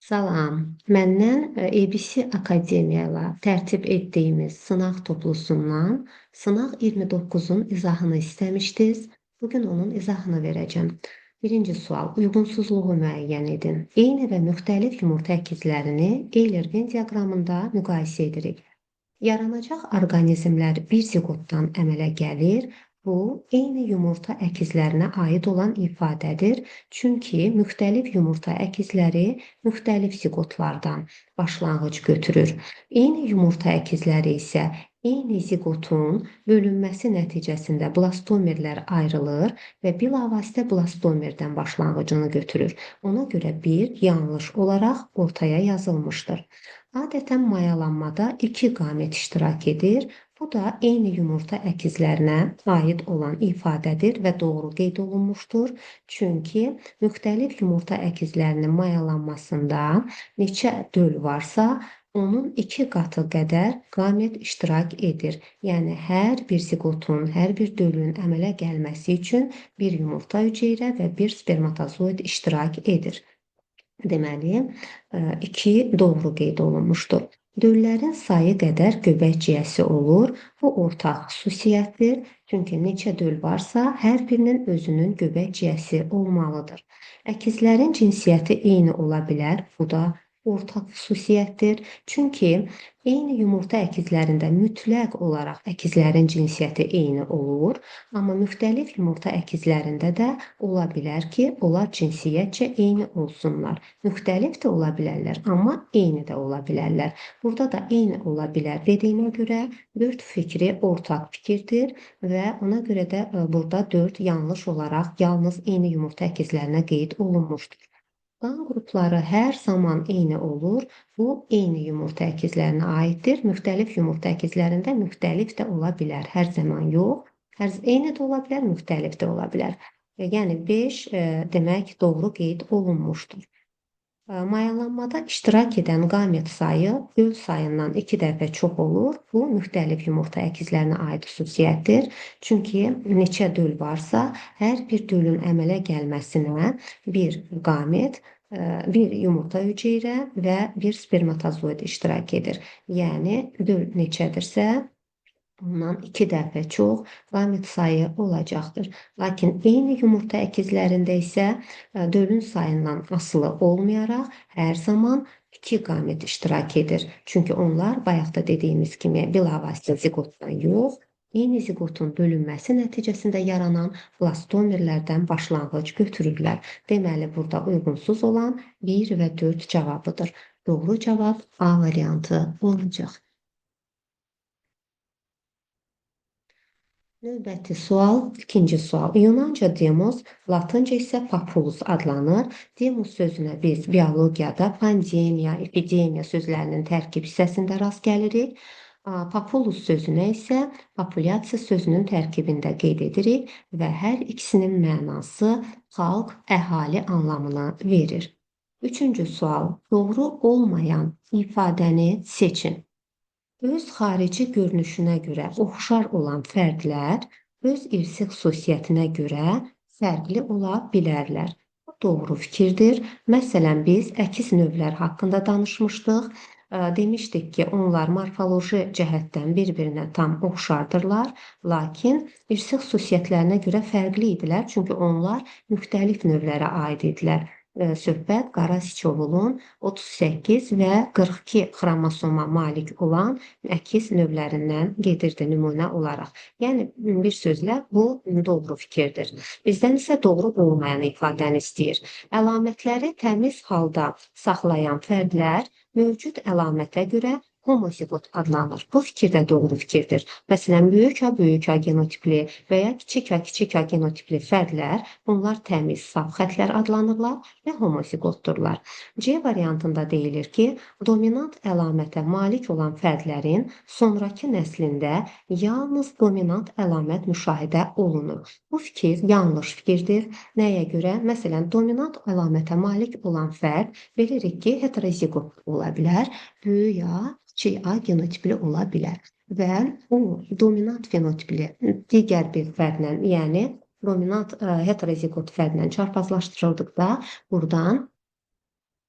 Salam, məndən ABC Akademiya ilə tərtib etdiyimiz sınaq toplusundan sınaq 29-un izahını istəmişdiniz. Bugün onun izahını verəcəm. Birinci sual, uyğunsuzluğu müəyyən edin. Eyni və müxtəlif yumurta əkizlərini Euler-Venn diaqramında müqayisə edirik. Yaranacaq orqanizmlər bir ziqotdan əmələ gəlir. Bu, eyni yumurta əkizlərinə aid olan ifadədir. Çünki müxtəlif yumurta əkizləri müxtəlif ziqotlardan başlanğıc götürür. Eyni yumurta əkizləri isə eyni ziqotun bölünməsi nəticəsində blastomerlər ayrılır və bilavasitə blastomerdən başlanğıcını götürür. Ona görə bir yanlış olaraq ortaya yazılmışdır. Adətən mayalanmada 2 qamet iştirak edir. Bu da eyni yumurta əkizlərinə aid olan ifadədir və doğru qeyd olunmuşdur. Çünki müxtəlif yumurta əkizlərinin mayalanmasında neçə döl varsa, onun 2 qatı qədər qamet iştirak edir. Yəni, hər bir ziqotun, hər bir dölün əmələ gəlməsi üçün bir yumurta hüceyrə və bir spermatozoid iştirak edir. Deməli, 2 doğru qeyd olunmuşdur. Döllərin sayı qədər göbək ciyəsi olur. Bu ortaq xüsusiyyətdir. Çünki neçə döl varsa, hər birinin özünün göbək ciyəsi olmalıdır. Əkizlərin cinsiyyəti eyni ola bilər. Bu da ortaq xüsusiyyətdir. Çünki eyni yumurta əkizlərində mütləq olaraq əkizlərin cinsiyyəti eyni olur. Amma müxtəlif yumurta əkizlərində də ola bilər ki, onlar cinsiyyətcə eyni olsunlar. Müxtəlif də ola bilərlər, amma eyni də ola bilərlər. Burada da eyni ola bilər dediyinə görə 4 fikri ortaq fikirdir və ona görə də burada 4 yanlış olaraq yalnız eyni yumurta əkizlərinə qeyd olunmuşdur. Qan qrupları hər zaman eyni olur. Bu, eyni yumurta əkizlərinə aiddir. Müxtəlif yumurta əkizlərində müxtəlif də ola bilər. Hər zaman yox. Eyni də ola bilər, müxtəlif də ola bilər. Yəni 5 demək doğru qeyd olunmuşdur. Mayalanmada iştirak edən qamet sayı döl sayından 2 dəfə çox olur. Bu, müxtəlif yumurta əkizlərinə aid xüsusiyyətdir. Çünki neçə döl varsa, hər bir dölün əmələ gəlməsinə bir qamet, bir yumurta hüceyrə və bir spermatozoid iştirak edir. Yəni, döl neçədirsə, ondan 2 dəfə çox qamet sayı olacaqdır. Lakin eyni yumurta əkizlərində isə dölün sayından asılı olmayaraq hər zaman 2 qamet iştirak edir. Çünki onlar bayaq da dediyimiz kimi bilavasitə ziqotdan yox, eyni ziqotun bölünməsi nəticəsində yaranan blastomerlərdən başlanğıc götürürlər. Deməli, burada uyğunsuz olan 1 və 4 cavabıdır. Doğru cavab A variantı olacaq. Növbəti sual, ikinci sual. Yunanca demos, latınca isə papulus adlanır. Demos sözünə biz biologiyada pandemiya, epidemiya sözlərinin tərkib hissəsində rast gəlirik. Papulus sözünə isə populyasiya sözünün tərkibində qeyd edirik və hər ikisinin mənası xalq, əhali anlamını verir. Üçüncü sual. Doğru olmayan ifadəni seçin. Öz xarici görünüşünə görə oxşar olan fərdlər öz irsi xüsusiyyətinə görə fərqli ola bilərlər. Bu doğru fikirdir. Məsələn, biz əkiz növlər haqqında danışmışdıq. Demişdik ki, onlar morfoloji cəhətdən bir-birinə tam oxşardırlar, lakin irsi xüsusiyyətlərinə görə fərqli idilər, çünki onlar müxtəlif növlərə aid idilər. Söhbət qara siçovulun 38 və 42 xromosoma malik olan əkiz növlərindən gedirdi nümunə olaraq. Yəni, bir sözlə bu doğru fikirdir. Bizdən isə doğru olmayan ifadəni istəyir. Əlamətləri təmiz halda saxlayan fərdlər mövcud əlamətə görə homozigot adlanır. Bu fikir də doğru fikirdir. Məsələn, böyük A genotipli və ya kiçik A genotipli fərdlər, bunlar təmiz saf xətlər adlanırlar və homozigotdurlar. C variantında deyilir ki, dominant əlamətə malik olan fərdlərin sonrakı nəslində yalnız dominant əlamət müşahidə olunur. Bu fikir yanlış fikirdir. Nəyə görə? Məsələn, dominant əlamətə malik olan fərd bilirik ki, heterozigot ola bilər, böyük A, kiçik A genotipli ola bilər və o dominant fenotipli digər bir fərdlə, yəni dominant heterozigot fərdlə çarpazlaşdırıldıqda buradan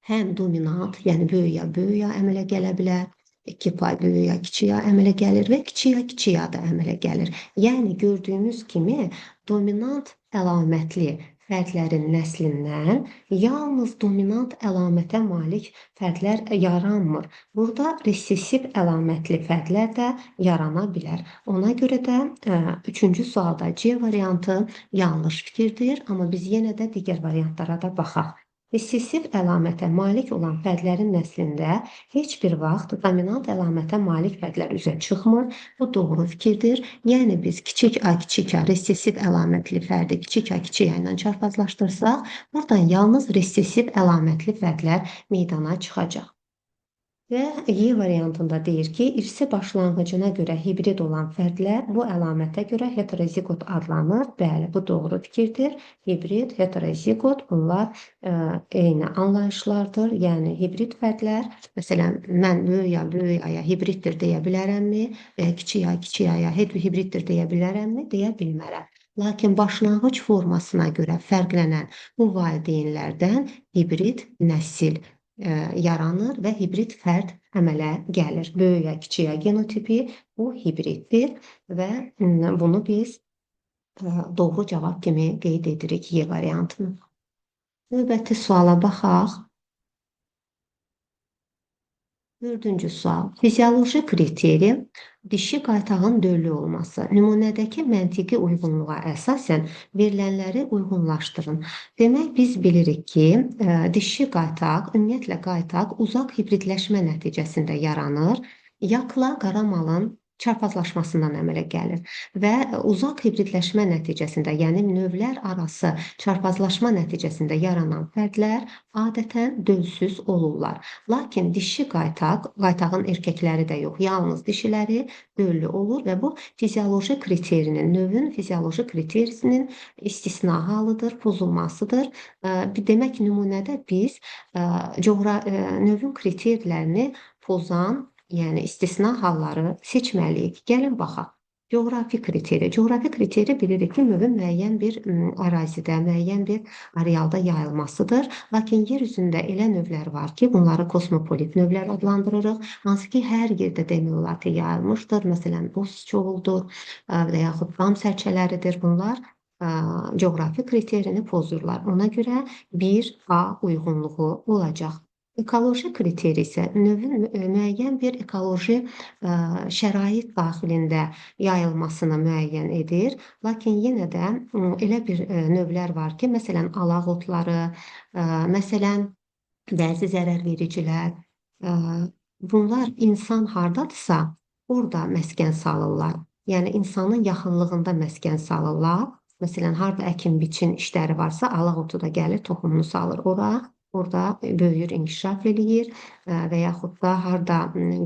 həm dominant, yəni böyük ya əmələ gələ bilər. 2 pay böyük ya kiçik ya əmələ gəlir və kiçik ya da əmələ gəlir. Yəni gördüyümüz kimi dominant əlamətli fərdlərin nəslindən yalnız dominant əlamətə malik fərdlər yaranmır. Burada resessiv əlamətli fərdlər də yarana bilər. Ona görə də 3-cü sualda C variantı yanlış fikirdir, amma biz yenə də digər variantlara da baxaq. Resessiv əlamətə malik olan fərdlərin nəslində heç bir vaxt dominant əlamətə malik fərdlər üzə çıxmır. Bu doğru fikirdir. Yəni biz kiçik A resessiv əlamətli fərdi kiçik A ilə çarpazlaşdırsaq, buradan yalnız resessiv əlamətli fərdlər meydana çıxacaq. Və Y variantında deyir ki, irsi başlanğıcına görə hibrid olan fərdlər bu əlamətə görə heterozigot adlanır. Bəli, bu doğru fikirdir. Hibrid, heterozigot bunlar eyni anlayışlardır. Yəni hibrid fərdlər, məsələn, mən böyük aya hibriddir deyə bilərəmmi? Və kiçik aya hibriddir deyə bilərəmmi? Deyə bilmərəm. Lakin başlanğıc formasına görə fərqlənən bu valideynlərdən hibrid nəsil yaranır və hibrid fərd əmələ gəlir. Böyük ya kiçik ya genotipi bu hibriddir və bunu biz doğru cavab kimi qeyd edirik Y variantını. Növbəti suala baxaq. 4-cü sual. Fizioloji kriteri dişi qaytağın döllü olması. Nümunədəki məntiqi uyğunluğa əsasən verilənləri uyğunlaşdırın. Demək, biz bilirik ki, dişi qaytaq, ümumiyyətlə qaytaq uzaq hibridləşmə nəticəsində yaranır. Yakla qara malın çarpazlaşmasından əmələ gəlir və uzaq hibridləşmə nəticəsində, yəni növlər arası çarpazlaşma nəticəsində yaranan fərdlər adətən dölsüz olurlar. Lakin dişi qaytağın erkəkləri də yox, yalnız dişiləri döllü olur və bu fizioloji kriterinin, növün fizioloji kriterisinin istisna halıdır, pozulmasıdır. Demək, nümunədə biz növün kriterilərini pozan, yəni istisna halları seçməliyik. Gəlin baxaq. Coğrafi kriteri. Coğrafi kriteri bilirik ki, növün müəyyən bir ərazidə, müəyyən bir arealda yayılmasıdır. Lakin yer üzündə elə növlər var ki, bunları kosmopolit növlər adlandırırıq. Hansı ki, hər yerdə demək olar ki, yayılmışdır. Məsələn, bozçoğuldur və yaxud dam sərçələridir. Bunlar coğrafi kriterini pozurlar. Ona görə 1A uyğunluğu olacaq. Ekoloji kriteri isə növün müəyyən bir ekoloji şərait daxilində yayılmasını müəyyən edir. Lakin yenə də elə bir növlər var ki, məsələn, alaq otları, məsələn, bəzi zərərvericilər, bunlar insan hardadırsa, orada məskən salırlar. Yəni, insanın yaxınlığında məskən salırlar. Məsələn, harda əkin-biçin işləri varsa, alaq otu da gəlir, toxumunu salır ora. Orada böyüyür, inkişaf eləyir və yaxud da harda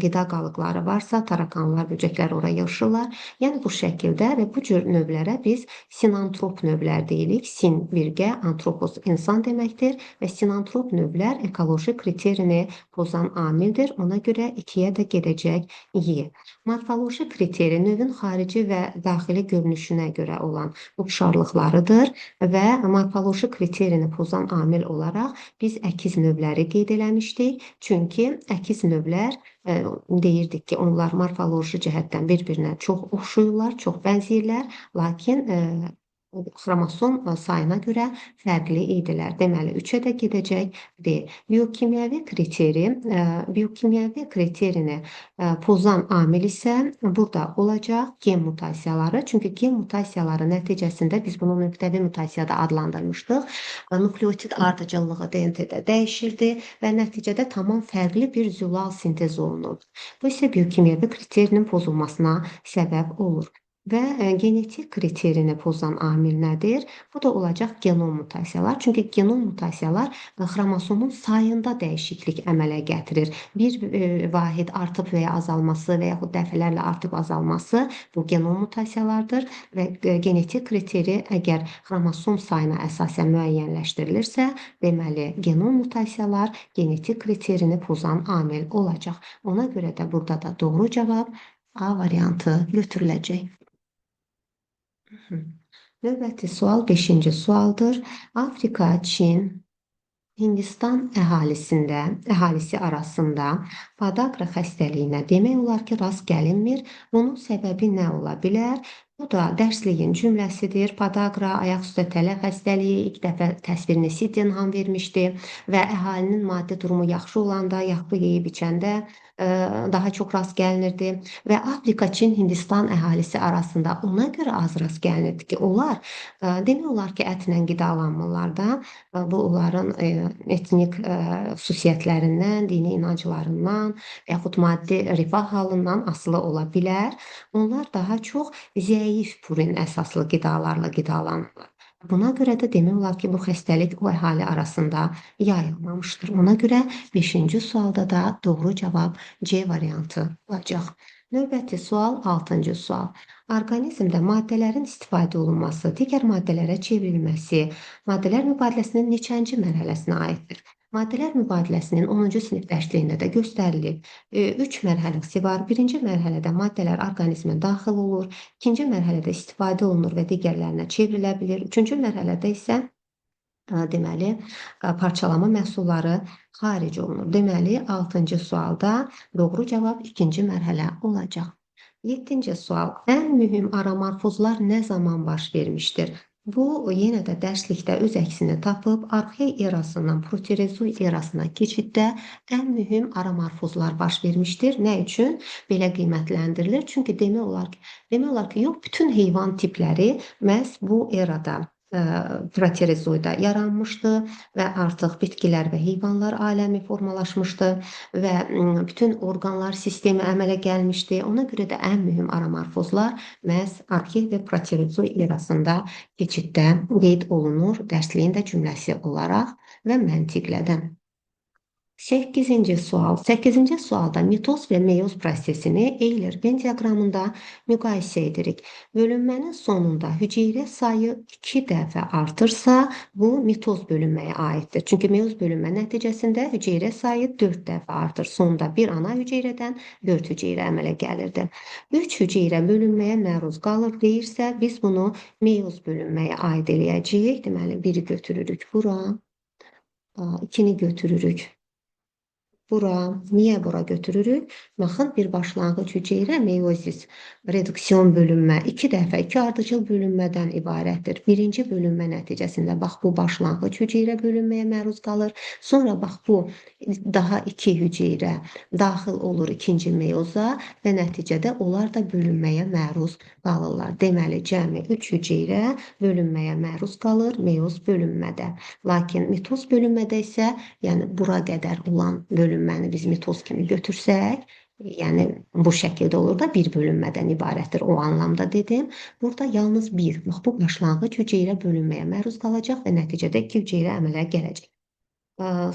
qida qalıqları varsa, tarakanlar, böcəklər ora yığışırlar. Yəni bu şəkildə və bu cür növlərə biz sinantrop növlər deyirik. Sin birgə, antropos insan deməkdir və sinantrop növlər ekoloji kriterini pozan amildir. Ona görə 2-yə də gedəcək Y. Morfoloji kriteri növün xarici və daxili görünüşünə görə olan oxşarlıqlarıdır və morfoloji kriterini pozan amil olaraq biz əkiz növləri qeyd eləmişdik. Çünki əkiz növlər deyirdik ki, onlar morfoloji cəhətdən bir-birinə çox oxşuyurlar, çox bənzəyirlər, lakin xromosom sayına görə fərqli idilər. Deməli, 3-ə də gedəcək D. Biokimyəvi kriterini pozan amil isə burada olacaq gen mutasiyaları. Çünki gen mutasiyaları nəticəsində biz bunu nöqtəvi mutasiyada adlandırmışdıq. Nukleotit ardıcıllığı DNT-də dəyişirdi və nəticədə tamam fərqli bir zülal sintez olunur. Bu isə biokimyəvi kriterinin pozulmasına səbəb olur. Və genetik kriterini pozan amil nədir? Bu da olacaq genom mutasiyalar. Çünki genom mutasiyalar xromosomun sayında dəyişiklik əmələ gətirir. Bir vahid artıb və ya azalması və yaxud dəfələrlə artıb azalması bu genom mutasiyalardır və genetik kriteri əgər xromosom sayına əsasən müəyyənləşdirilirsə, deməli genom mutasiyalar genetik kriterini pozan amil olacaq. Ona görə də burada da doğru cavab A variantı götürüləcək. Növbəti sual 5-ci sualdır. Afrika, Çin, Hindistan əhalisi arasında podaqra xəstəliyinə demək olar ki, rast gəlinmir. Bunun səbəbi nə ola bilər? Bu da dərsliyin cümləsidir. Podaqra, ayaq üstə tələ xəstəliyi ilk dəfə təsvirini Sydenham vermişdi və əhalinin maddi durumu yaxşı olanda, yaxşı yeyib içəndə daha çox rast gəlinirdi və Afrika, Çin, Hindistan əhalisi arasında ona görə az rast gəlinirdi ki, onlar demək olar ki, ətlə qidalanmırlar da. Bu onların etnik xüsusiyyətlərindən, dini inanclarından və yaxud maddi rifah halından asılı ola bilər. Onlar daha çox zəif purin əsaslı qidalarla qidalanırlar. Buna görə də demək olar ki, bu xəstəlik o əhali arasında yayılmamışdır. Ona görə 5-ci sualda da doğru cavab C variantı olacaq. Növbəti sual 6-cı sual. Orqanizmdə maddələrin istifadə olunması, digər maddələrə çevrilməsi, maddələr mübadiləsinin neçənci mərhələsinə aiddir? Maddələr mübadiləsinin 10-cu sinif dərsliyində də göstərilib. 3 mərhələsi var. Birinci mərhələdə maddələr orqanizmə daxil olur, ikinci mərhələdə istifadə olunur və digərlərinə çevrilə bilir. Üçüncü mərhələdə isə deməli, parçalama məhsulları xaric olunur. Deməli, 6-cı sualda doğru cavab ikinci mərhələ olacaq. 7-ci sual. Ən mühüm aramorfozlar nə zaman baş vermişdir? Bu, yenə də dərslikdə öz əksini tapıb, arxey erasından proterozoy erasına keçiddə ən mühüm aramorfozlar baş vermişdir. Nə üçün? Belə qiymətləndirilir. Çünki demək olar ki, yox, bütün heyvan tipləri məhz bu erada proterozoyda yaranmışdı və artıq bitkilər və heyvanlar aləmi formalaşmışdı və bütün orqanlar sistemi əmələ gəlmişdi. Ona görə də ən mühüm aramorfozlar məhz arxey və proterozoy erasında keçiddə qeyd olunur dərsliyin də cümləsi olaraq və məntiqlə də. 8-ci sual. 8-ci sualda mitoz və meyoz prosesini Euler-Venn diaqramında müqayisə edirik. Bölünmənin sonunda hüceyrə sayı 2 dəfə artırsa, bu mitoz bölünməyə aiddir. Çünki meyoz bölünmə nəticəsində hüceyrə sayı 4 dəfə artır. Sonda bir ana hüceyrədən 4 hüceyrə əmələ gəlirdi. 3 hüceyrə bölünməyə məruz qalır deyirsə, biz bunu meyoz bölünməyə aid eləyəcəyik. Deməli, 1-i götürürük bura, 2-ni götürürük bura. Niyə bura götürürük? Baxın, bir başlanğıc hüceyrə meyozis, reduksion bölünmə 2 dəfə 2 ardıcıl bölünmədən ibarətdir. Birinci bölünmə nəticəsində bax bu başlanğıc hüceyrə bölünməyə məruz qalır. Sonra bax bu daha 2 hüceyrə daxil olur ikinci meyoza və nəticədə onlar da bölünməyə məruz qalırlar. Deməli, cəmi 3 hüceyrə bölünməyə məruz qalır meyoz bölünmədə. Lakin mitoz bölünmədə isə, yəni bura qədər olan bölünməni biz mitoz kimi götürsək, yəni bu şəkildə olur da bir bölünmədən ibarətdir. O anlamda dedim. Burada yalnız bir, bax bu başlanğıc hüceyrə bölünməyə məruz qalacaq və nəticədə 2 hüceyrə əmələ gələcək.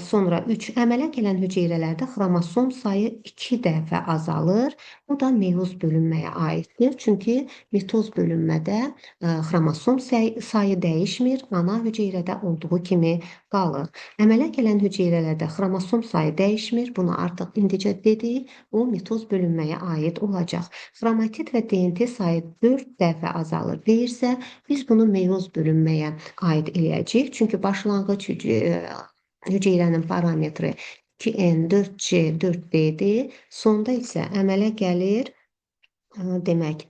Sonra 3 əmələ gələn hüceyrələrdə xromosom sayı 2 dəfə azalır. Bu da meyoz bölünməyə aiddir. Çünki mitoz bölünmədə xromosom sayı dəyişmir, ana hüceyrədə olduğu kimi qalır. Əmələ gələn hüceyrələrdə xromosom sayı dəyişmir. Bunu artıq indicə dedik. Bu mitoz bölünməyə aid olacaq. Xromatid və DNT sayı 4 dəfə azalır deyirsə, biz bunu meyoz bölünməyə aid eləyəcəyik. Çünki başlanğıc hüceyrənin parametri 2N, 4C, 4D-dir. Sonda isə əmələ gəlir, demək,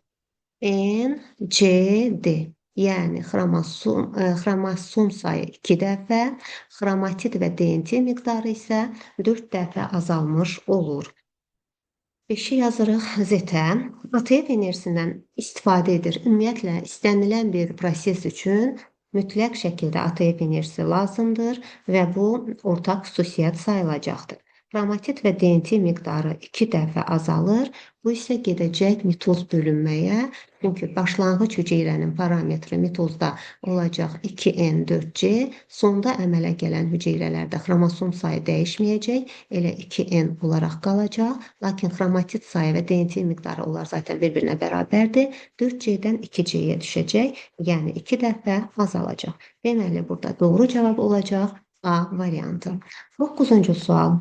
NCD. Yəni, xromosom sayı 2 dəfə, xromatid və DNT miqdarı isə 4 dəfə azalmış olur. 5-i yazırıq Z-ə. ATF enerjisindən istifadə edir. Ümumiyyətlə, istənilən bir proses üçün mütləq şəkildə ATF enerjisi lazımdır və bu ortaq xüsusiyyət sayılacaqdır. Xromatid və DNT miqdarı 2 dəfə azalır. Bu isə gedəcək mitoz bölünməyə. Çünki başlanğıc hüceyrənin parametri mitozda olacaq 2N4C. Sonda əmələ gələn hüceyrələrdə xromosom sayı dəyişməyəcək. Elə 2N olaraq qalacaq. Lakin xromatid sayı və DNT miqdarı onlar zaten bir-birinə bərabərdir. 4C-dən 2C-yə düşəcək. Yəni 2 dəfə azalacaq. Deməli, burada doğru cavab olacaq A variantı. 9-cu sual.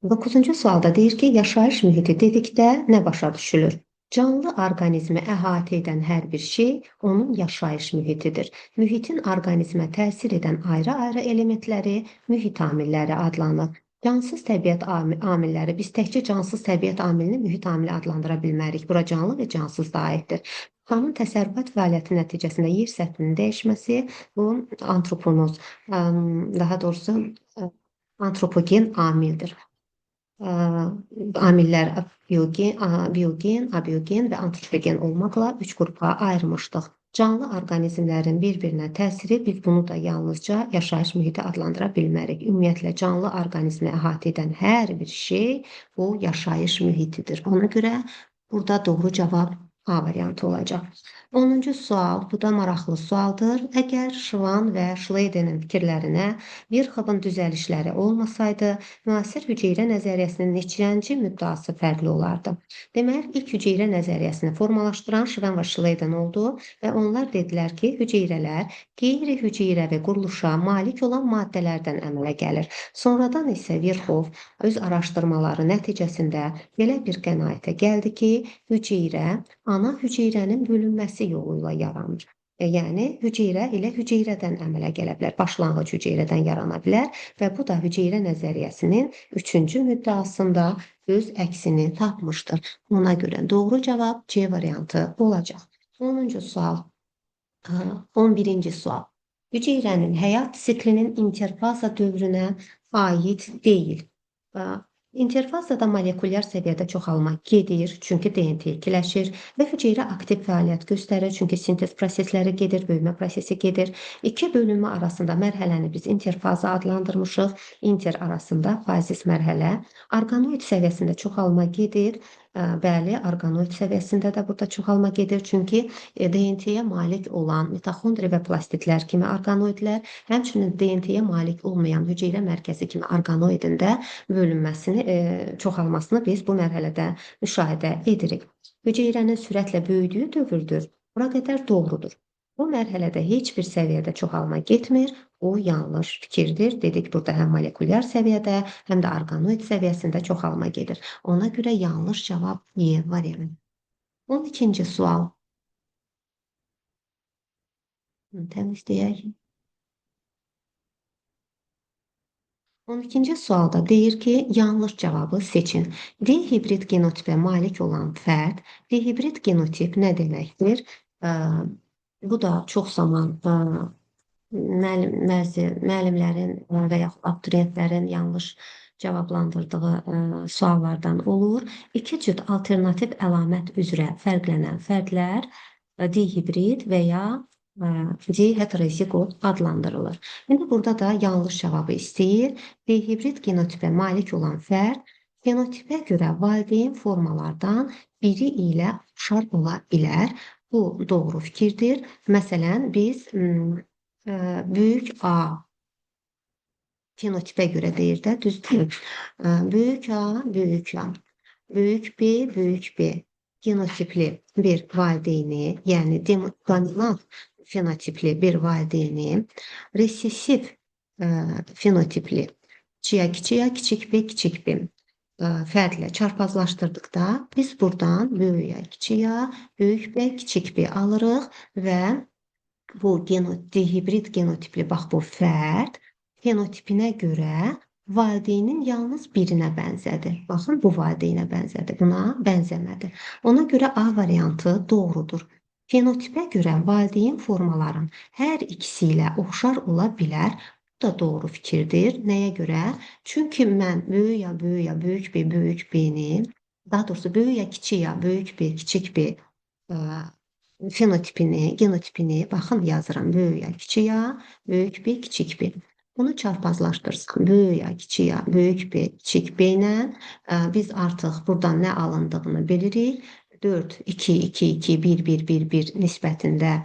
9-cu sualda deyir ki, yaşayış mühiti dedikdə nə başa düşülür? Canlı orqanizmi əhatə edən hər bir şey onun yaşayış mühitidir. Mühitin orqanizmə təsir edən ayrı-ayrı elementləri mühit amilləri adlanır. Cansız təbiət amilləri, biz təkcə cansız təbiət amilini mühit amili adlandıra bilmərik. Bura canlı və cansız da aiddir. İnsanın təsərrüfat fəaliyyəti nəticəsində yer səthinin dəyişməsi bu antroponoz, daha doğrusu antropogen amildir. Amillər biogen, abiogen və antropogen olmaqla 3 qrupa ayırmışdıq. Canlı orqanizmlərin bir-birinə təsiri, biz bunu da yalnızca yaşayış mühiti adlandıra bilmərik. Ümumiyyətlə, canlı orqanizmi əhatə edən hər bir şey bu yaşayış mühitidir. Ona görə burada doğru cavab A variantı olacaq. 10-cu sual, bu da maraqlı sualdır. Əgər Şvan və Şleydenin fikirlərinə Virxovun düzəlişləri olmasaydı, müasir hüceyrə nəzəriyyəsinin neçənci müddəası fərqli olardı? Demək, ilk hüceyrə nəzəriyyəsini formalaşdıran Şvan və Şleyden oldu və onlar dedilər ki, hüceyrələr qeyri-hüceyrəvi quruluşa malik olan maddələrdən əmələ gəlir. Sonradan isə Virxov öz araşdırmaları nəticəsində belə bir qənaətə gəldi ki, hüceyrə ana hüceyrənin bölünməsi yolu ilə yaranır. Yəni, hüceyrə ilə hüceyrədən əmələ gələ bilər, başlanğıc hüceyrədən yarana bilər və bu da hüceyrə nəzəriyyəsinin 3-cü müddəasında öz əksini tapmışdır. Ona görə doğru cavab C variantı olacaq. 10-cu sual, 11-ci sual. Hüceyrənin həyat siklinin interfaza dövrünə aid deyil. İnterfazada molekulyar səviyyədə çoxalma gedir, çünki DNT ikiləşir və hüceyrə aktiv fəaliyyət göstərir, çünki sintez prosesləri gedir, böyümə prosesi gedir. İki bölünmə arasında mərhələni biz interfaza adlandırmışıq. Inter arasında fazis mərhələ. Orqanoid səviyyəsində çoxalma gedir. Bəli, orqanoid səviyyəsində də burada çoxalma gedir, çünki DNT-yə malik olan mitoxondri və plastidlər kimi orqanoidlər, həmçinin DNT-yə malik olmayan hüceyrə mərkəzi kimi orqanoidin də bölünməsini, çoxalmasını biz bu mərhələdə müşahidə edirik. Hüceyrənin sürətlə böyüdüyü dövrdür. Bura qədər doğrudur. Bu mərhələdə heç bir səviyyədə çoxalma getmir, o yanlış fikirdir. Dedik, burada həm molekulyar səviyyədə, həm də orqanoid səviyyəsində çoxalma gedir. Ona görə yanlış cavab E variantı. 12-ci sual. Təmizləyək. 12-ci sualda deyir ki, yanlış cavabı seçin. D-hibrid genotipə malik olan fərd, D-hibrid genotip nə deməkdir? Bu da çox zaman müəllimlərin və yaxud abituriyentlərin yanlış cavablandırdığı suallardan olur. İki cüt alternativ əlamət üzrə fərqlənən fərdlər D-hibrid və ya D-heterozigot adlandırılır. İndi burada da yanlış cavabı istəyir. D-hibrid genotipə malik olan fərd genotipə görə valideyn formalardan biri ilə oxşar ola bilər. Bu doğru fikirdir. Məsələn, biz böyük A fenotipə görə deyir də, düzdür. Böyük A, böyük A, böyük B, böyük B genotipli bir valideyni, yəni dominant fenotipli bir valideyni, resessiv fenotipli kiçik A, kiçik B, kiçik B fərdlə çarpazlaşdırdıqda biz buradan böyük A, kiçik A, böyük B, kiçik B alırıq və bu D-hibrid genotipli, bax bu fərd fenotipinə görə valideynin yalnız birinə bənzədir. Baxın, bu valideynə bənzədir, buna bənzəmədi. Ona görə A variantı doğrudur. Fenotipə görə valideyn formaların hər ikisi ilə oxşar ola bilər. Bu da doğru fikirdir. Nəyə görə? Çünki mən böyük A, böyük A, böyük B, böyük B-ni, daha doğrusu böyük A, kiçik A, böyük B, kiçik B fenotipini, genotipini, baxın yazıram, böyük A, kiçik A, böyük B, kiçik B. Bunu çarpazlaşdırsam, böyük A, kiçik A, böyük B, kiçik B ilə biz artıq buradan nə alındığını bilirik. 4, 2, 2, 2, 1, 1, 1, 1 nisbətində,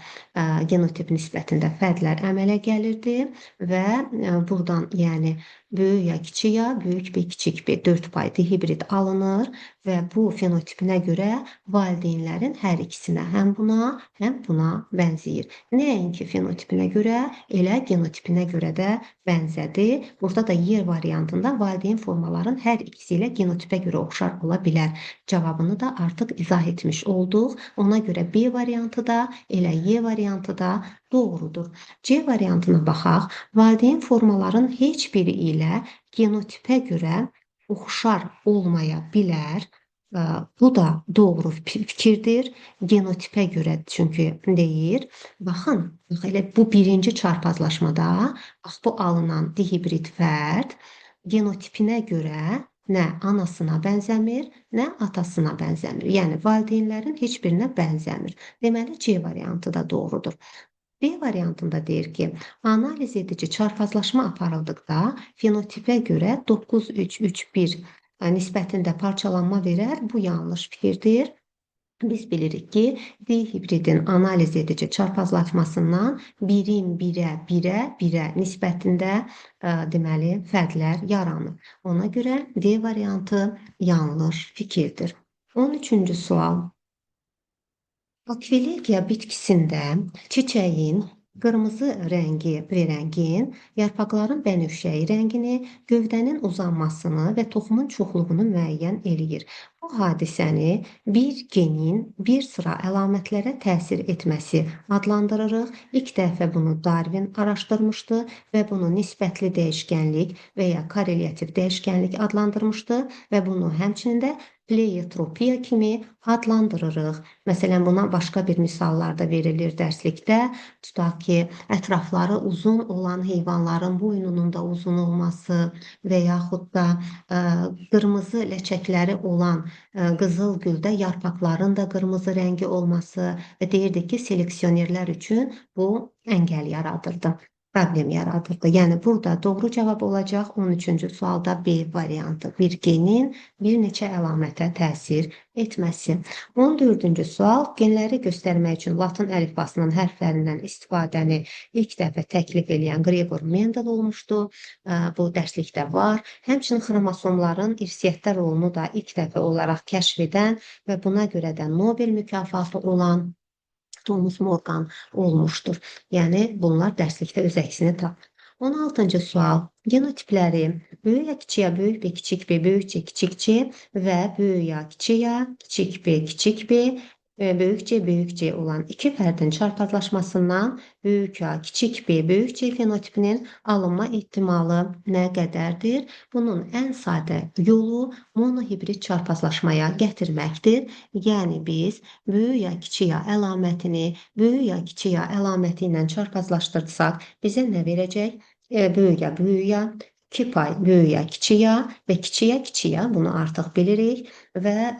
genotip nisbətində fərdlər əmələ gəlirdi və buradan, yəni böyük A, kiçik A, böyük B, kiçik B 4 pay D-hibrid alınır və bu fenotipinə görə valideynlərin hər ikisinə, həm buna, həm buna bənzəyir. Nəinki fenotipinə görə, elə genotipinə görə də bənzədi. Burada da yer variantında valideyn formaların hər ikisi ilə genotipə görə oxşar ola bilər. Cavabını da artıq izah izah etmiş olduq. Ona görə B variantı da, elə Y variantı da doğrudur. C variantına baxaq. Valideyn formaların heç biri ilə genotipə görə oxşar olmaya bilər. Bu da doğru fikirdir. Genotipə görə çünki deyir. Baxın, elə bu birinci çarpazlaşmada bax bu alınan dihibrid fərd genotipinə görə nə anasına bənzəmir, nə atasına bənzəmir. Yəni valideynlərin heç birinə bənzəmir. Deməli C variantı da doğrudur. B variantında deyir ki, analiz edici çarpazlaşma aparıldıqda fenotipə görə 9-3-3-1 nisbətində parçalanma verər. Bu yanlış fikirdir. Biz bilirik ki, D hibridin analiz edici çarpazlaşmasından 1-in 1-ə, 1-ə, 1-ə nisbətində deməli fərqlər yaranır. Ona görə D variantı yanlış fikirdir. 13-cü sual. Akviliya bitkisində çiçəyin qırmızı rəngi rəngin, yarpaqların bənövşəyi rəngini, gövdənin uzanmasını və toxumun çoxluğunu müəyyən eləyir. Bu hadisəni bir genin bir sıra əlamətlərə təsir etməsi adlandırırıq. İlk dəfə bunu Darwin araşdırmışdı və bunu nisbətli dəyişkənlik və ya korrelyativ dəyişkənlik adlandırmışdı və bunu həmçinin də pleiotropiya kimi adlandırırıq. Məsələn, buna başqa bir misallar da verilir dərslikdə. Tutaq ki, ətrafları uzun olan heyvanların boynunun da uzun olması və yaxud da qırmızı ləçəkləri olan qızılgüldə yarpaqların da qırmızı rəngi olması və deyirdik ki, seleksionerlər üçün bu əngəl yaradırdı. Problem yaradırdı. Yəni burada doğru cavab olacaq 13-cü sualda B variantı. Bir genin bir neçə əlamətə təsir etməsi. 14-cü sual genləri göstərmək üçün Latın əlifbasının hərflərindən istifadəni ilk dəfə təklif edən Gregor Mendel olmuşdu. Bu dərslikdə var. Həmçinin xromosomların irsiyyətdə rolunu da ilk dəfə olaraq kəşf edən və buna görə də Nobel mükafatı olan Thomas Morgan olmuşdur. Yəni bunlar dərslikdə öz əksini tapır. 16-cı sual. Genotipləri böyük A kiçik A, böyük B kiçik B, böyük C kiçik C və böyük A kiçik A, kiçik B kiçik B, böyük C olan iki fərdin çarpazlaşmasından böyük A kiçik B, böyük C fenotipinin alınma ehtimalı nə qədərdir? Bunun ən sadə yolu monohibrid çarpazlaşmaya gətirməkdir. Yəni biz böyük A kiçik A əlamətini böyük A kiçik A əlaməti ilə çarpazlaşdırsaq bizə nə verəcək? Böyük A, 2 pay böyük A, kiçik A və kiçik A bunu artıq bilirik və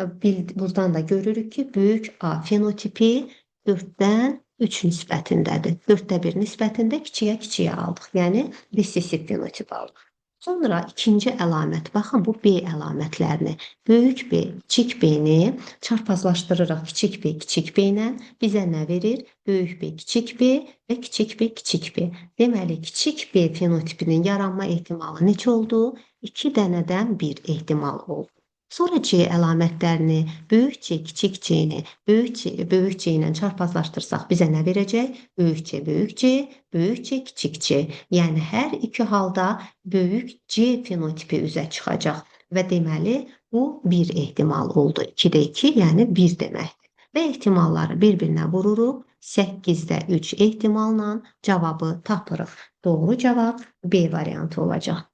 buradan da görürük ki, böyük A fenotipi 4-dən 3 nisbətindədir. 4də 1 nisbətində kiçik A aldıq. Yəni resessiv fenotip aldıq. Sonra ikinci əlamət, baxın bu B əlamətlərini, böyük B, kiçik B-ni çarpazlaşdırırıq kiçik B ilə, bizə nə verir? Böyük B, kiçik B və kiçik B. Deməli, kiçik B fenotipinin yaranma ehtimalı neçə oldu? 2 dənədən 1 ehtimal oldu. Sonra C əlamətlərini, böyük C, kiçik C-ni böyük C ilə çarpazlaşdırsaq bizə nə verəcək? Böyük C, kiçik C. Yəni hər iki halda böyük C fenotipi üzə çıxacaq və deməli bu bir ehtimal oldu. 2-də 2, yəni 1 deməkdir. Və ehtimalları bir-birinə vururuq. 8-də 3 ehtimalla cavabı tapırıq. Doğru cavab B variantı olacaq.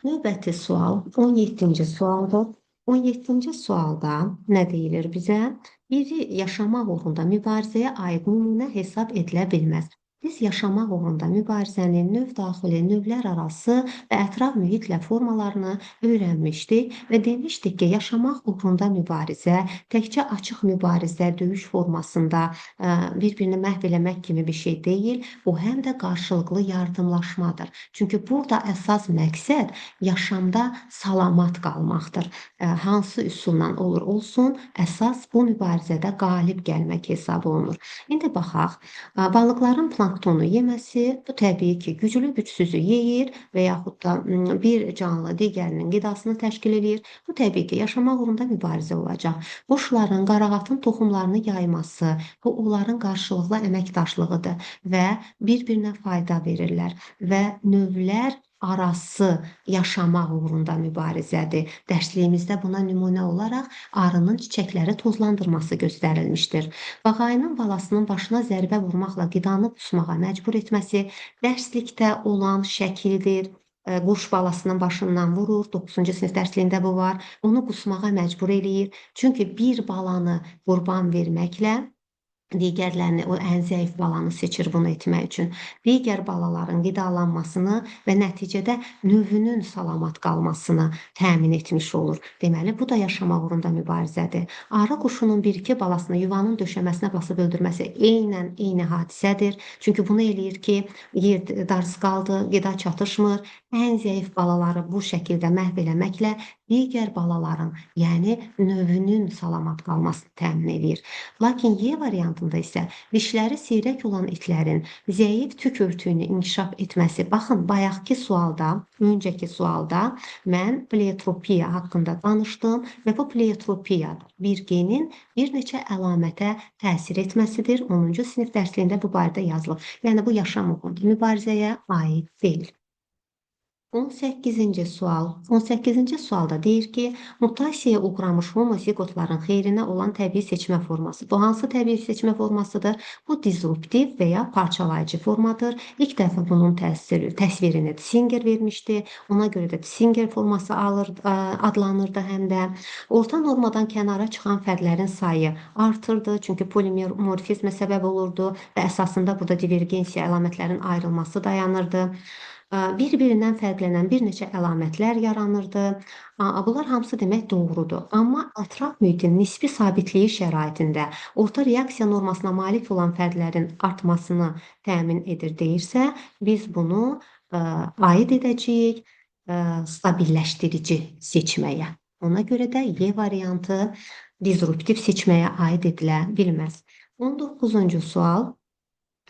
Növbəti sual 17-ci sualdır. 17-ci sualda nə deyilir bizə? Biri yaşamaq uğrunda mübarizəyə aid nümunə hesab edilə bilməz. Biz yaşamaq uğrunda mübarizənin növdaxili, növlər arası və ətraf mühitlə formalarını öyrənmişdik və demişdik ki, yaşamaq uğrunda mübarizə təkcə açıq mübarizə, döyüş formasında bir-birini məhv eləmək kimi bir şey deyil. Bu həm də qarşılıqlı yardımlaşmadır. Çünki burada əsas məqsəd yaşamda salamat qalmaqdır. Hansı üsulla olur olsun, əsas bu mübarizədə qalib gəlmək hesab olunur. İndi baxaq, balıqların planktonu yeməsi, bu təbii ki, güclü gücsüzü yeyir və yaxud da bir canlı digərinin qidasını təşkil edir. Bu təbii ki, yaşamaq uğrunda mübarizə olacaq. Quşların, qarağatın toxumlarını yayması, bu onların qarşılıqlı əməkdaşlığıdır və bir-birinə fayda verirlər və növlər arası yaşamaq uğrunda mübarizədir. Dərsliyimizdə buna nümunə olaraq arının çiçəkləri tozlandırması göstərilmişdir. Qağayının balasının başına zərbə vurmaqla qidanı qusmağa məcbur etməsi dərslikdə olan şəkildir. Quş balasının başından vurur, 9-cu sinif dərsliyində bu var. Onu qusmağa məcbur eləyir. Çünki bir balanı qurban verməklə digərlərini, o ən zəif balanı seçir bunu etmək üçün. Digər balaların qidalanmasını və nəticədə növünün salamat qalmasını təmin etmiş olur. Deməli, bu da yaşamaq uğrunda mübarizədir. Arı quşunun bir-iki balasını yuvanın döşəməsinə basıb öldürməsi eyni hadisədir. Çünki bunu eləyir ki, yer darız qaldı, qida çatışmır. Ən zəif balaları bu şəkildə məhv eləməklə digər balaların, yəni növünün salamat qalmasını təmin edir. Lakin Y variantında isə dişləri seyrək olan itlərin zəif tük örtüyünü inkişaf etməsi. Baxın, öncəki sualda mən pleiotropiya haqqında danışdım və bu pleiotropiya bir genin bir neçə əlamətə təsir etməsidir. 10-cu sinif dərsliyində bu barədə yazılıb. Yəni, bu yaşam uğrunda mübarizəyə aid deyil. 18-ci sual. 18-ci sualda deyir ki, mutasiyaya uğramış homozigotların xeyrinə olan təbii seçmə forması. Bu hansı təbii seçmə formasıdır? Bu disruptiv və ya parçalayıcı formadır. İlk dəfə bunun təsvirini Singer vermişdi. Ona görə də Singer forması adlanırdı həm də. Orta normadan kənara çıxan fərqlərin sayı artırdı. Çünki polimorfizmə səbəb olurdu və əsasında burada divergensiya əlamətlərin ayrılması dayanırdı. Bir-birindən fərqlənən bir neçə əlamətlər yaranırdı. Bunlar hamısı demək doğrudur. Amma ətraf mühitin nisbi sabitliyi şəraitində orta reaksiya normasına malik olan fərqlərin artmasını təmin edir deyirsə, biz bunu aid edəcəyik stabilləşdirici seçməyə. Ona görə də Y variantı disruptiv seçməyə aid edilə bilməz. 19-cu sual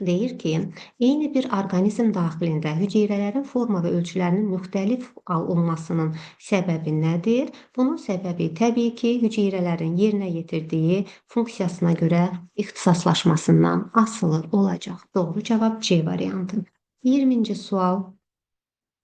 deyir ki, eyni bir orqanizm daxilində hüceyrələrin forma və ölçülərinin müxtəlif olmasının səbəbi nədir? Bunun səbəbi təbii ki, hüceyrələrin yerinə yetirdiyi funksiyasına görə ixtisaslaşmasından asılı olacaq. Doğru cavab C variantı. 20-ci sual.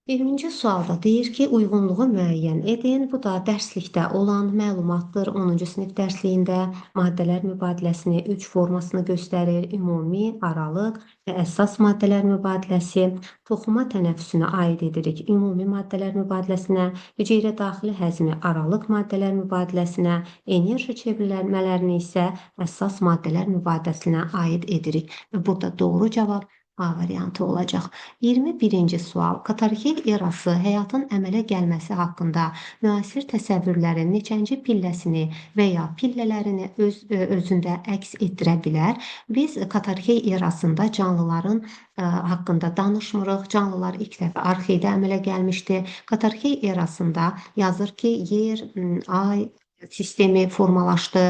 20-ci sualda deyir ki, uyğunluğu müəyyən edin. Bu da dərslikdə olan məlumatdır. 10-cu sinif dərsliyində maddələr mübadiləsini 3 formasını göstərir. Ümumi, aralıq və əsas maddələr mübadiləsi. Toxuma tənəffüsünə aid edirik ümumi maddələr mübadiləsinə. Hüceyrə daxili həzmi aralıq maddələr mübadiləsinə. Enerji çevrilmələrini isə əsas maddələr mübadiləsinə aid edirik. Və burada doğru cavab A variantı olacaq. 21-ci sual. Katarxil erası həyatın əmələ gəlməsi haqqında müasir təsəvvürlərin neçənci pilləsini və ya pillələrini özündə əks etdirə bilər? Biz katarxil erasında canlıların haqqında danışmırıq. Canlılar ilk dəfə arxedə əmələ gəlmişdi. Katarxil erasında yazır ki, yer, ay sistemi formalaşdı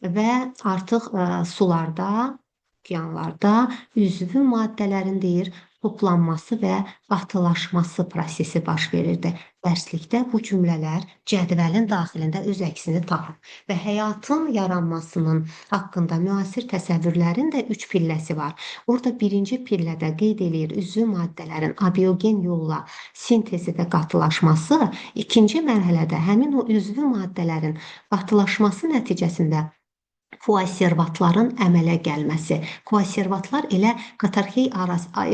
və artıq sularda, okeanlarda üzvü maddələrin toplanması və qatılaşması prosesi baş verirdi. Dərslikdə bu cümlələr cədvəlin daxilində öz əksini tapır və həyatın yaranmasının haqqında müasir təsəvvürlərin də 3 pilləsi var. Orada birinci pillədə qeyd eləyir üzvü maddələrin abiogen yolla sintezi və qatılaşması, ikinci mərhələdə həmin o üzvü maddələrin qatılaşması nəticəsində koaservatların əmələ gəlməsi. Koaservatlar elə katarxil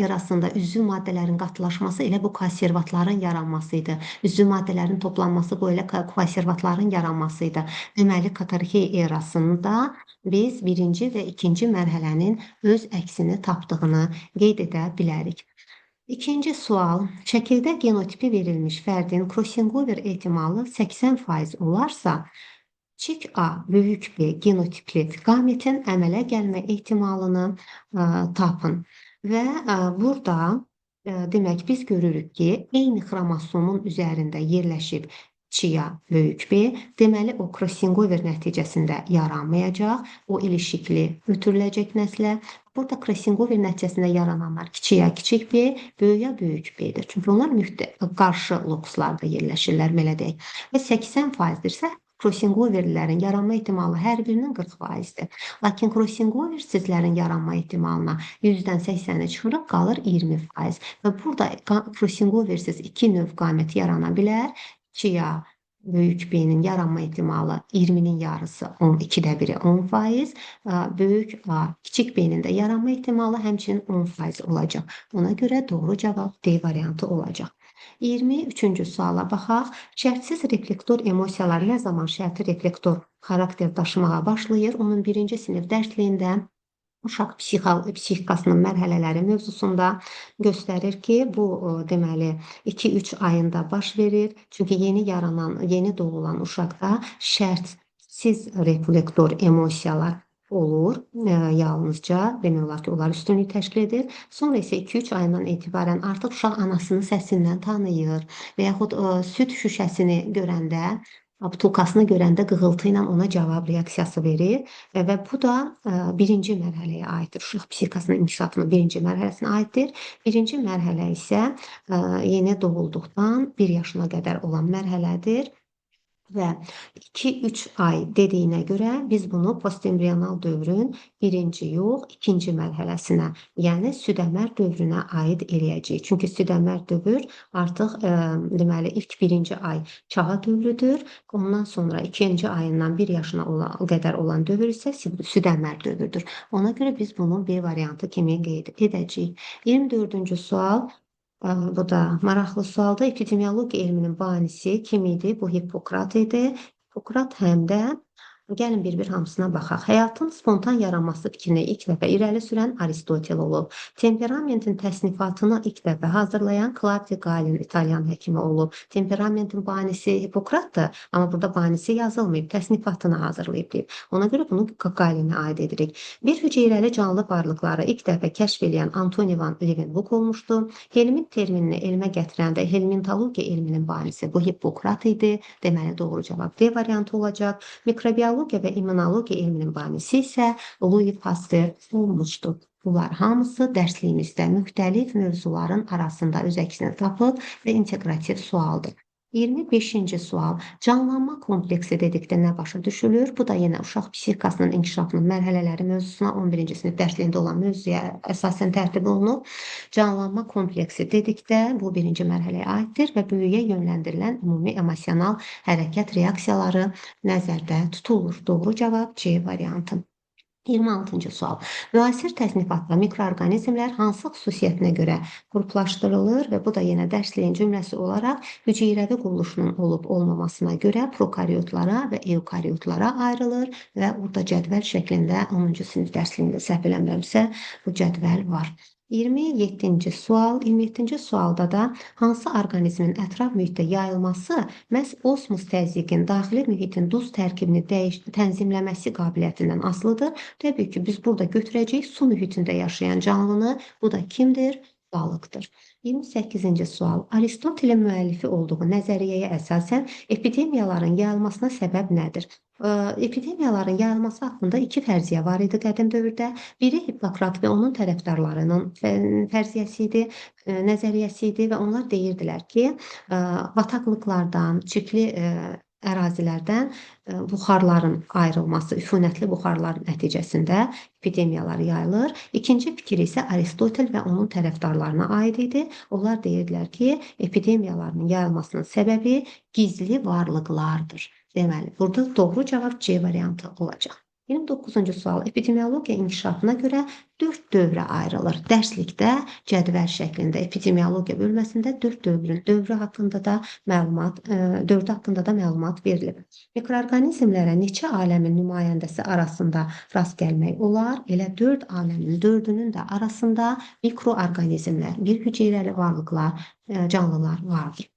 erasında üzvü maddələrin qatılaşması elə bu koaservatların yaranması idi. Üzvü maddələrin toplanması bu elə koaservatların yaranması idi. Deməli, katarxil erasında biz birinci və ikinci mərhələnin öz əksini tapdığını qeyd edə bilərik. İkinci sual. Şəkildə genotipi verilmiş fərdin crossover ehtimalı 80% olarsa, kiçik A, böyük B genotipli qametin əmələ gəlmə ehtimalını tapın. Və burada demək biz görürük ki, eyni xromosomun üzərində yerləşib kiçik A, böyük B, deməli o crossover nəticəsində yaranmayacaq, o ilişikli ötürüləcək nəslə. Burada crossover nəticəsində yarananlar kiçik A, kiçik B, böyük A, böyük B-dir. Çünki onlar qarşı lokuslarda yerləşirlər, belə deyək. Və 80%-dirsə, Crossingoverlərin yaranma ehtimalı hər birinin 40%-dir. Lakin crossingoversizlərin yaranma ehtimalına 100-dən 80-i çıxırıq, qalır 20%. Və burada crossingoversiz iki növ qamət yarana bilər. 2A böyük B-nin yaranma ehtimalı 20-nin yarısı 2də biri 10%, böyük A kiçik B-nin də yaranma ehtimalı həmçinin 10% olacaq. Ona görə doğru cavab D variantı olacaq. 23-cü suala baxaq. Şərtsiz reflektor emosiyalar nə zaman şərti reflektor xarakter daşımağa başlayır? Onun birinci sinif dərsliyində uşaq psixikasının mərhələləri mövzusunda göstərir ki, bu deməli 2-3 ayında baş verir. Çünki yeni doğulan uşaqda şərtsiz reflektor emosiyalar olur. Yalnızca demək olar ki, onlar üstünlük təşkil edir. Sonra isə 2-3 ayından etibarən artıq uşaq anasının səsindən tanıyır və yaxud süd şüşəsini görəndə, butulkasını görəndə qığıltı ilə ona cavab reaksiyası verir və bu da birinci mərhələyə aiddir. Uşaq psixikasının inkişafının birinci mərhələsinə aiddir. Birinci mərhələ isə yeni doğulduqdan 1 yaşına qədər olan mərhələdir. Və 2-3 ay dediyinə görə biz bunu postembrional dövrün birinci yox, ikinci mərhələsinə, yəni südəmər dövrünə aid eləyəcəyik. Çünki südəmər dövr artıq deməli ilk birinci ay çağa dövrüdür. Ondan sonra ikinci ayından 1 yaşına qədər olan dövr isə südəmər dövrdür. Ona görə biz bunu B variantı kimi qeyd edəcəyik. 24-cü sual. Bu da maraqlı sualdır. Epidemiologiya elminin banisi kim idi? Bu Hippokrat idi. Hippokrat həm də gəlin bir-bir hamısına baxaq. Həyatın spontan yaranması fikrini ilk dəfə irəli sürən Aristotel olub. Temperamentin təsnifatını ilk dəfə hazırlayan Claudio Gallin İtalyan həkimi olub. Temperamentin banisi Hippokratdır, amma burada banisi yazılmayıb, təsnifatını hazırlayıb deyib. Ona görə bunu Gallinə aid edirik. Bir hüceyrəli canlı varlıqları ilk dəfə kəşf edən Antoni van Leeuwenhoek olmuşdu. Helmint terminini elmə gətirəndə helmintologiya elminin banisi bu Hippokrat idi. Deməli doğru cavab D variantı olacaq. Mikrobiologiya və immunologiya elminin banisi isə Louis Pasteur olmuşdur. Bunlar hamısı dərsliyimizdə müxtəlif mövzuların arasında öz əksini tapıb və inteqrativ sualdır. 25-ci sual. Canlanma kompleksi dedikdə nə başa düşülür? Bu da yenə uşaq psixikasının inkişafının mərhələləri mövzusuna 11-ci sinif dərsliyində olan mövzuya əsasən tərtib olunub. Canlanma kompleksi dedikdə bu birinci mərhələyə aiddir və böyüyə yönləndirilən ümumi emosional hərəkət reaksiyaları nəzərdə tutulur. Doğru cavab C variantı. 26-cı sual. Müasir təsnifatda mikroorqanizmlər hansı xüsusiyyətinə görə qruplaşdırılır və bu da yenə dərsliyin cümləsi olaraq hüceyrəvi quruluşunun olub-olmamasına görə prokaryotlara və evkaryotlara ayrılır və burada cədvəl şəklində 10-cu sinif dərsliyində səhv eləmirəmsə bu cədvəl var. 27-ci sual. 27-ci sualda da hansı orqanizmin ətraf mühitdə yayılması məhz osmos təzyiqin daxili mühitin duz tərkibini tənzimləməsi qabiliyyətindən asılıdır. Təbii ki, biz burada götürəcəyik su mühitində yaşayan canlını. Bu da kimdir? Balıqdır. 28-ci sual. Aristotelin müəllifi olduğu nəzəriyyəyə əsasən epidemiyaların yayılmasına səbəb nədir? Epidemiyaların yayılması haqqında iki fərziyyə var idi qədim dövrdə. Biri Hippokrat və onun tərəfdarlarının fərziyyəsi idi, nəzəriyyəsi idi və onlar deyirdilər ki, bataqlıqlardan, çirkli ərazilərdən buxarların ayrılması, üfunətli buxarların nəticəsində epidemiyalar yayılır. İkinci fikir isə Aristotel və onun tərəfdarlarına aid idi. Onlar deyirdilər ki, epidemiyaların yayılmasının səbəbi gizli varlıqlardır. Deməli, burada doğru cavab C variantı olacaq. 29-cu sual. Epidemiologiya inkişafına görə 4 dövrə ayrılır. Dərslikdə cədvəl şəklində epidemiologiya bölməsində 4 dövrü haqqında da məlumat verilib. Mikroorqanizmlərə neçə aləmin nümayəndəsi arasında rast gəlmək olar? Elə 4 aləmin 4-ünün də arasında mikroorqanizmlər, bir hüceyrəli varlıqlar, canlılar vardır.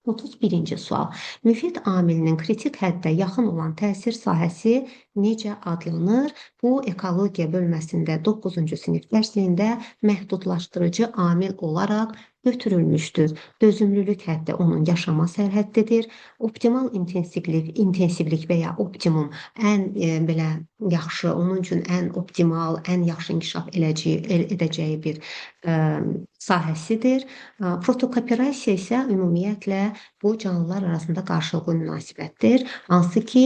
31-ci sual. Müfid amilinin kritik həddə yaxın olan təsir sahəsi necə adlanır? Bu, ekologiya bölməsində 9-cu sinif dərsliyində məhdudlaşdırıcı amil olaraq götürülmüşdür. Dözümlülük həddi onun yaşama sərhəddidir. Optimal intensivlik və ya optimum ən belə yaxşı, onun üçün ən optimal, ən yaxşı inkişaf edəcəyi bir sahəsidir. Protokooperasiya isə ümumiyyətlə bu canlılar arasında qarşılıqlı münasibətdir, hansı ki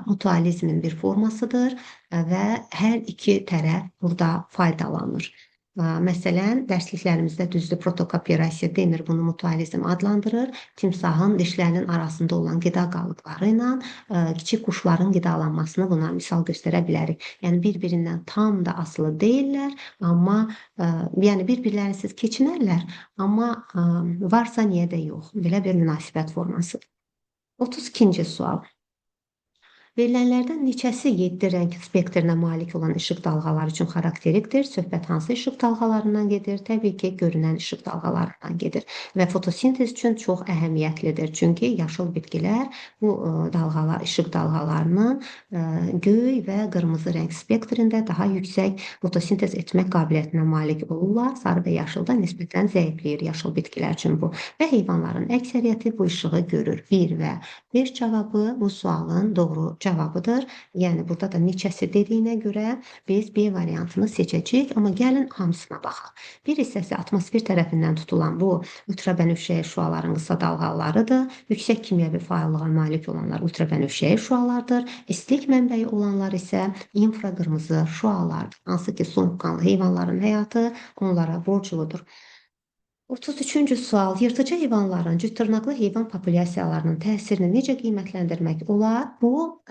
mutualizmin bir formasıdır və hər iki tərəf burada faydalanır. Məsələn, dərsliklərimizdə düzdür protokooperasiya demir, bunu mutualizm adlandırır. Timsahın dişlərinin arasında olan qida qalıqları ilə kiçik quşların qidalanmasını buna misal göstərə bilərik. Yəni bir-birindən tam da asılı deyillər, amma yəni bir-birlərisiz keçinərlər, amma varsa niyə də yox? Belə bir münasibət forması. 32-ci sual. Verilənlərdən neçəsi 7 rəng spektrinə malik olan işıq dalğaları üçün xarakterikdir? Söhbət hansı işıq dalğalarından gedir? Təbii ki, görünən işıq dalğalarından gedir və fotosintez üçün çox əhəmiyyətlidir. Çünki yaşıl bitkilər bu işıq dalğalarının göy və qırmızı rəng spektrində daha yüksək fotosintez etmək qabiliyyətinə malik olurlar. Sarı və yaşıl da nisbətən zəifləyir yaşıl bitkilər üçün bu və heyvanların əksəriyyəti bu işığı görür. 1 və 5 cavabı bu sualın doğru cavabıdır. Yəni burada da neçəsi dediyinə görə biz B variantını seçəcəyik, amma gəlin hamısına baxaq. Bir hissəsi atmosfer tərəfindən tutulan bu ultrabənövşəyi şüaların qısa dalğalarıdır. Yüksək kimyəvi fəallığa malik olanlar ultrabənövşəyi şüalardır. İstilik mənbəyi olanlar isə infraqırmızı şüalardır. Hansı ki, soyuqqanlı heyvanların həyatı onlara borcludur. 33-cü sual. Yırtıcı heyvanların cütdırnaqlı heyvan populyasiyalarının təsirini necə qiymətləndirmək olar? Bu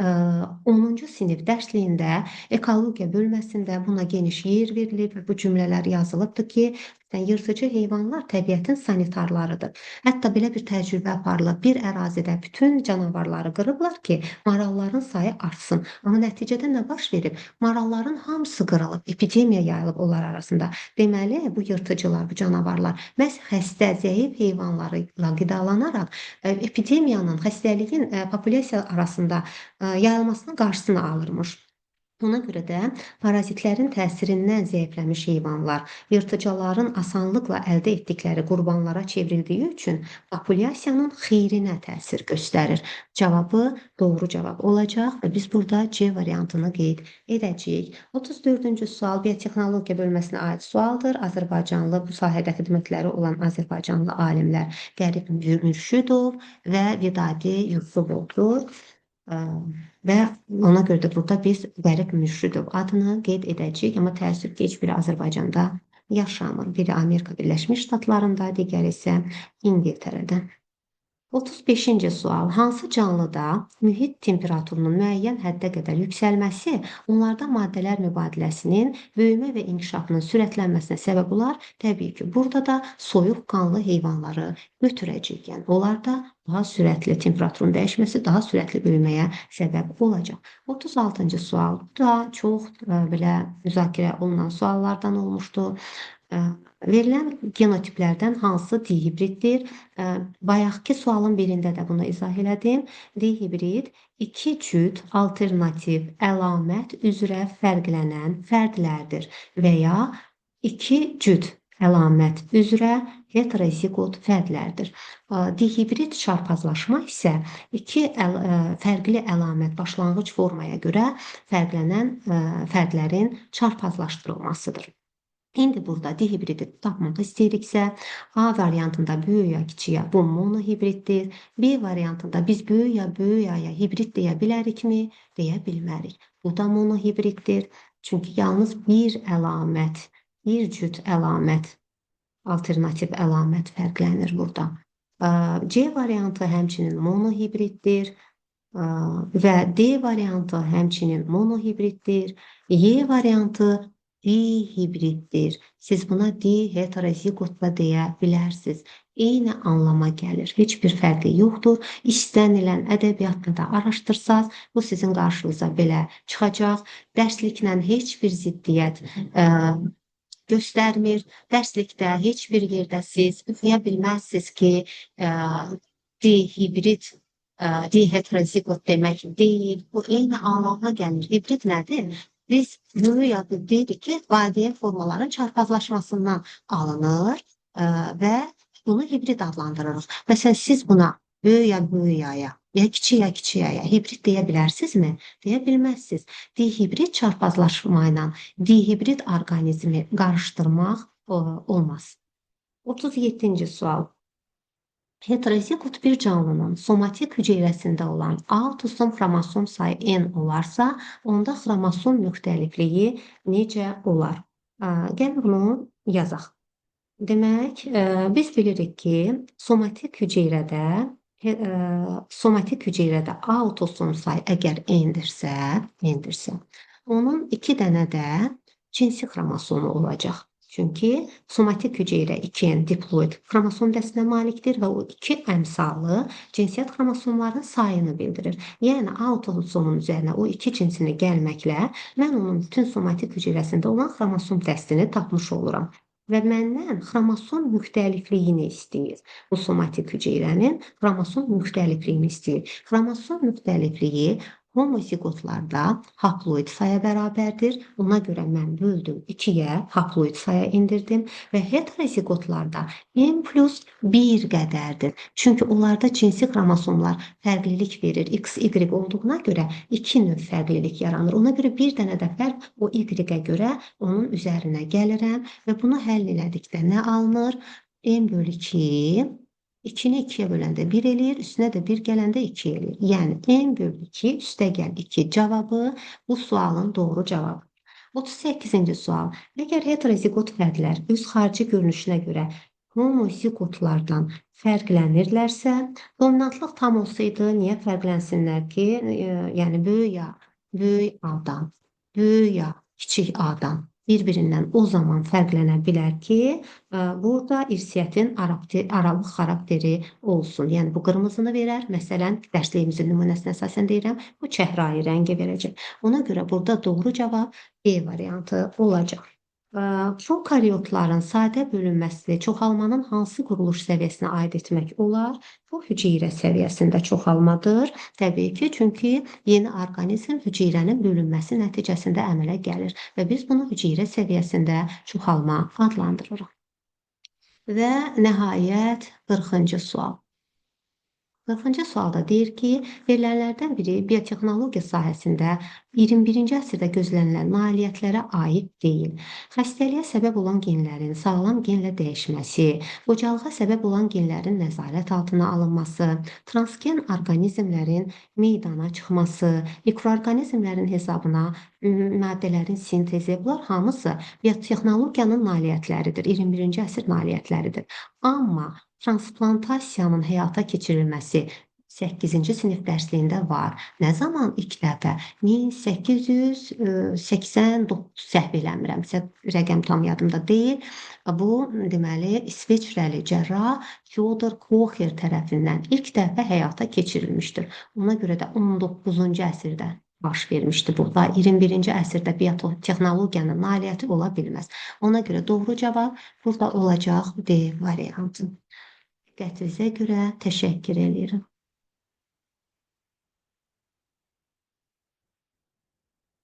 10-cu sinif dərsliyində ekologiya bölməsində buna geniş yer verilib və bu cümlələr yazılıbdır ki, yırtıcı heyvanlar təbiətin sanitarlarıdır. Hətta belə bir təcrübə aparılıb. Bir ərazidə bütün canavarları qırıblar ki, maralların sayı artsın. Amma nəticədə nə baş verib? Maralların hamısı qırılıb, epidemiya yayılıb onlar arasında. Deməli, bu yırtıcılar, bu canavarlar məhz xəstə, zəif heyvanlarla qidalanaraq epidemiyanın, xəstəliyin populyasiya arasında yayılmasının qarşısını alırmış. Ona görə də parazitlərin təsirindən zəifləmiş heyvanlar yırtıcıların asanlıqla əldə etdikləri qurbanlara çevrildiyi üçün populyasiyanın xeyrinə təsir göstərir. Cavabı doğru cavab olacaq və biz burada C variantını qeyd edəcəyik. 34-cü sual biotexnologiya bölməsinə aid sualdır. Azərbaycanlı bu sahədə xidmətləri olan Azərbaycanlı alimlər Qərib Mürşüdov və Vidadi Yusubovdur. Və ona görə də burada biz Qərib Mürşüdov adını qeyd edəcəyik, amma təəssüf ki, heç biri Azərbaycanda yaşamır. Biri Amerika Birləşmiş Ştatlarında, digəri isə İngiltərədə. 35-ci sual. Hansı canlıda mühit temperaturunun müəyyən həddə qədər yüksəlməsi onlarda maddələr mübadiləsinin böyümə və inkişafının sürətlənməsinə səbəb olar? Təbii ki, burada da soyuqqanlı heyvanları götürəcəyik. Yəni, onlarda daha sürətli temperaturun dəyişməsi daha sürətli böyüməyə səbəb olacaq. 36-cı sual. Bu da çox belə müzakirə olunan suallardan olmuşdu. Verilən genotiplərdən hansı dihibriddir? Bayaqki sualın birində də bunu izah elədim. Dihibrid iki cüt alternativ əlamət üzrə fərqlənən fərdlərdir və ya iki cüt əlamət üzrə heterozigot fərdlərdir. Dihibrid çarpazlaşma isə iki fərqli əlamət başlanğıc formaya görə fərqlənən fərdlərin çarpazlaşdırılmasıdır. İndi burada dihibridi tapmaq istəyiriksə, A variantında böyük ya kiçik ya bu monohibriddir. B variantında biz böyük ya hibrid deyə bilərikmi? Deyə bilmərik. Bu da monohibriddir. Çünki yalnız bir əlamət, bir cüt əlamət, alternativ əlamət fərqlənir burada. C variantı həmçinin monohibriddir və D variantı həmçinin monohibriddir. Y variantı dihibriddir. Siz buna diheterozigot da deyə bilərsiniz. Eyni anlama gəlir. Heç bir fərqi yoxdur. İstənilən ədəbiyyatda da araşdırsaz, bu sizin qarşınıza belə çıxacaq. Dərsliklə heç bir ziddiyyət göstərmir. Dərslikdə heç bir yerdə siz oxuya bilməzsiniz ki, dihibrid, diheterozigot demək deyil. Bu eyni anlamına gəlir. Hibrid nədir? Biz böyük ya da deyirik ki, valideyn formaların çarpazlaşmasından alınır. və bunu hibrid adlandırırıq. Məsələn, siz buna böyük ya böyük yaya, ya kiçik yaya hibrid deyə bilərsinizmi? Deyə bilməzsiniz. Dihibrid çarpazlaşma ilə dihibrid orqanizmi qarışdırmaq olmaz. 37-ci sual. Heterozigot bir canlının somatik hüceyrəsində olan autosom xromosom sayı n olarsa, onda xromosom müxtəlifliyi necə olar? Gəlin bunu yazaq. Demək, biz bilirik ki, somatik hüceyrədə autosom sayı əgər n-dirsə, onun 2 dənə də cinsi xromosomu olacaq. Çünki somatik hüceyrə 2N diploid xromosom dəstinə malikdir və o 2 əmsalı cinsiyyət xromosomlarının sayını bildirir. Yəni, autosomun üzərinə o 2 cinsini gəlməklə mən onun bütün somatik hüceyrəsində olan xromosom dəstini tapmış oluram. Və məndən xromosom müxtəlifliyini istəyir. Bu somatik hüceyrənin xromosom müxtəlifliyini istəyir. Xromosom müxtəlifliyi homozigotlarda haploid saya bərabərdir. Ona görə mən böldüm 2-yə, haploid saya indirdim və heterozigotlarda n+1 qədərdir. Çünki onlarda cinsi xromosomlar fərqlilik verir. X, Y olduğuna görə 2 növ fərqlilik yaranır. Ona görə bir dənə də fərq o Y-ə görə onun üzərinə gəlirəm və bunu həll elədikdə nə alınır? n/2 2-ni 2-yə böləndə 1 eləyir, üstünə də 1 gələndə 2 eləyir. Yəni, n/2 üstəgəl 2 cavabı bu sualın doğru cavabı. 38-ci sual. Əgər heterozigot fərdlər öz xarici görünüşünə görə homozigotlardan fərqlənirlərsə, dominantlıq tam olsaydı, niyə fərqlənsinlər ki? Yəni, böyük A-dan, böyük ya kiçik A-dan bir-birindən o zaman fərqlənə bilər ki, burada irsiyyətin aralıq xarakteri olsun. Yəni, bu qırmızını verər. Məsələn, dərsliyimizin nümunəsinə əsasən deyirəm, bu çəhrayı rəngi verəcək. Ona görə burada doğru cavab B variantı olacaq. Prokaryotların sadə bölünməsi çoxalmanın hansı quruluş səviyyəsinə aid etmək olar? Bu hüceyrə səviyyəsində çoxalmadır. Təbii ki, çünki yeni orqanizm hüceyrənin bölünməsi nəticəsində əmələ gəlir və biz bunu hüceyrə səviyyəsində çoxalma adlandırırıq. Və nəhayət 40-cı sual. 40-cı sualda deyir ki, verilənlərdən biri biotexnologiya sahəsində 21-ci əsrdə gözlənilən nailiyyətlərə aid deyil. Xəstəliyə səbəb olan genlərin sağlam genlə dəyişməsi, qocalığa səbəb olan genlərin nəzarət altına alınması, transgen orqanizmlərin meydana çıxması, mikroorqanizmlərin hesabına maddələrin sintezi, bunlar hamısı biotexnologiyanın nailiyyətləridir, 21-ci əsr nailiyyətləridir. Amma transplantasiyanın həyata keçirilməsi 8-ci sinif dərsliyində var. Nə zaman ilk dəfə? 1889 səhv eləmirəmsə, rəqəm tam yadımda deyil. Bu, deməli, İsveçrəli cərrah Fyodor Kocher tərəfindən ilk dəfə həyata keçirilmişdir. Ona görə də 19-cu əsrdə baş vermişdi burada. 21-ci əsrdə biotexnologiyanın nailiyyəti ola bilməz. Ona görə doğru cavab burada olacaq D variantı. Diqqətinizə görə təşəkkür edirəm.